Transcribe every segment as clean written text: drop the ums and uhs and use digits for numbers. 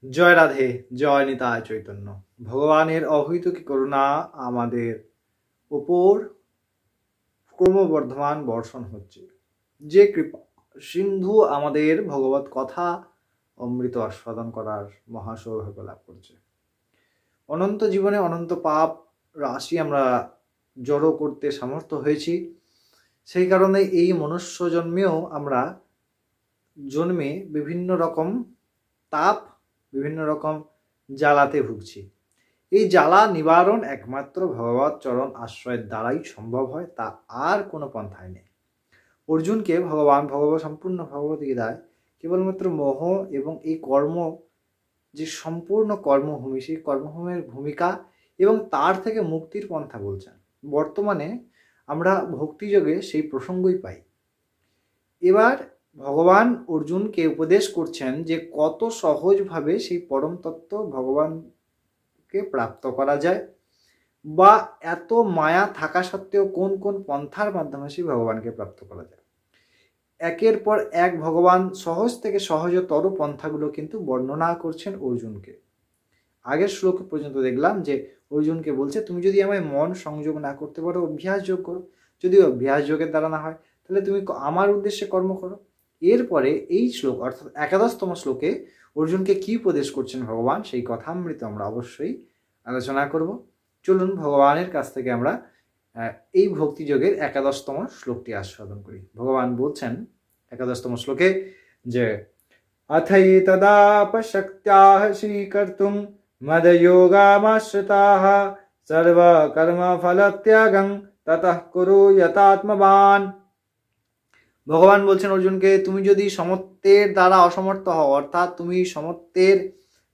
জয় রাধে, জয় নিতাই চৈতন্য। ভগবানের অহৈতুকী করুণা আমাদের উপর ক্রমবর্ধমান বর্ষণ হচ্ছে। যে কৃপা সিন্ধু আমাদের ভগবত কথা অমৃত আস্বাদন করার মহাসৌভাগ্য লাভ করছে। অনন্ত জীবনে অনন্ত পাপ রাশি আমরা জড়ো করতে সামর্থ্য হয়েছি। সেই কারণে এই মনুষ্য জন্মেও আমরা জন্মে বিভিন্ন রকম তাপ, বিভিন্ন রকম জ্বালাতে ভুগছি। এই জ্বালা নিবারণ একমাত্র ভগবত চরণ আশ্রয়ের দ্বারাই সম্ভব হয়, তা আর কোনো পন্থায় নেই। অর্জুনকে ভগবান সম্পূর্ণ ভগবদ্গীতায় কেবলমাত্র মোহ এবং এই কর্ম, যে সম্পূর্ণ কর্মভূমি, সেই কর্মভূমির ভূমিকা এবং তার থেকে মুক্তির পন্থা বলছেন। বর্তমানে আমরা ভক্তিযোগে সেই প্রসঙ্গই পাই। এবার ভগবান অর্জুনকে উপদেশ করছেন যে কত সহজভাবে সেই পরম তত্ত্ব ভগবানকে প্রাপ্ত করা যায়, বা এত মায়া থাকা সত্ত্বেও কোন কোন পন্থার মাধ্যমে সেই ভগবানকে প্রাপ্ত করা যায়। একের পর এক ভগবান সহজ থেকে সহজতর পন্থাগুলো কিন্তু বর্ণনা করছেন অর্জুনকে। আগের শ্লোক পর্যন্ত দেখলাম যে অর্জুনকে বলছে, তুমি যদি আমায় মন সংযোগ না করতে পারো, অভ্যাস যোগ করো। যদি অভ্যাস যোগের দ্বারা না হয়, তাহলে তুমি আমার উদ্দেশ্যে কর্ম করো। এরপরে এই শ্লোক অর্থাৎ 11তম শ্লোকে অর্জুনকে কি উপদেশ করছেন ভগবান, সেই কথামৃত আমরা অবশ্যই আলোচনা করব। চলুন ভগবানের কাছ থেকে আমরা এই ভক্তিযোগের 11তম শ্লোকটি আস্বাদন করি। ভগবান বলছেন 11তম শ্লোকে যে अथैतदापशक्त्याः स्वीकर्तुं मदयोगामाश्रिताः सर्वकर्मफलत्यागं ततः कुरु यतात्मवान्। ভগবান বলছেন অর্জুনকে, তুমি যদি সমত্বের দ্বারা অসমর্থ হও, অর্থাৎ তুমি সমত্বের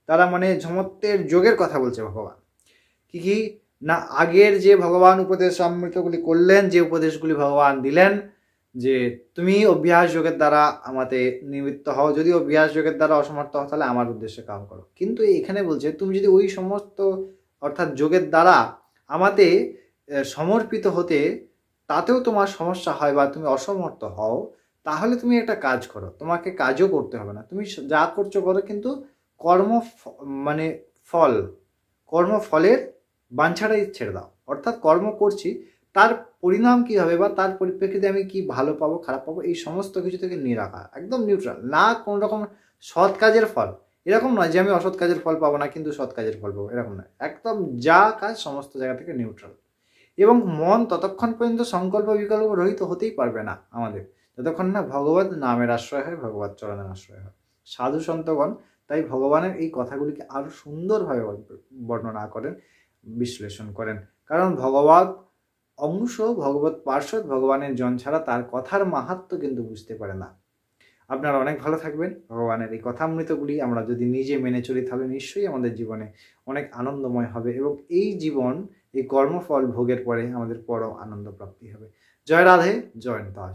দ্বারা মানে সমত্বের যোগের কথা বলছে ভগবান। কি না, আগের যে ভগবান উপদেশ অমৃতগুলি করলেন, যে উপদেশগুলি ভগবান দিলেন যে তুমি অভ্যাস যোগের দ্বারা আমাতে নিমিত্ত হও, যদি অভ্যাস যোগের দ্বারা অসমর্থ হও তাহলে আমার উদ্দেশ্যে কাম করো। কিন্তু এখানে বলছে তুমি যদি ওই সমস্ত অর্থাৎ যোগের দ্বারা আমাতে সমর্পিত হতে তাতেও তোমার সমস্যা হয় বা তুমি অসমর্থ হও, তাহলে তুমি একটা কাজ করো, তোমাকে কাজও করতে হবে না, তুমি যা করছো করো, কিন্তু কর্মফলের বাঞ্ছাটাই ছেড়ে দাও। অর্থাৎ কর্ম করছি, তার পরিণাম কী হবে বা তার পরিপ্রেক্ষিতে আমি কি ভালো পাবো খারাপ পাবো, এই সমস্ত কিছু থেকে নিরাখা, একদম নিউট্রাল। না কোনো রকম সৎ কাজের ফল, এরকম নয় যে আমি অসৎ কাজের ফল পাবো না কিন্তু সৎ কাজের ফল পাবো, এরকম নয়। একদম যা কাজ সমস্ত জায়গা থেকে নিউট্রাল। এবং মন ততক্ষণ পর্যন্ত সংকল্প বিকল্প রহিত হতেই পারবে না আমাদের, যতক্ষণ না ভগবত নামের আশ্রয় হয়, ভগবত চরণের আশ্রয় হয়। সাধু সন্তগণ তাই ভগবানের এই কথাগুলিকে আরো সুন্দরভাবে বর্ণনা করেন, বিশ্লেষণ করেন। কারণ ভগবত অংশ, ভগবত পার্শ্বদ, ভগবানের জন ছাড়া তার কথার মাহাত্ম্য কিন্তু বুঝতে পারে না। আপনারা অনেক ভালো থাকবেন। ভগবানের এই কথামৃতগুলি আমরা যদি নিজে মেনে চলি তাহলে নিশ্চয়ই আমাদের জীবনে অনেক আনন্দময় হবে, এবং এই জীবন এই কর্মফল ভোগের পরে আমাদের পরম আনন্দ প্রাপ্তি হবে। জয় রাধে, জয় নিতাই।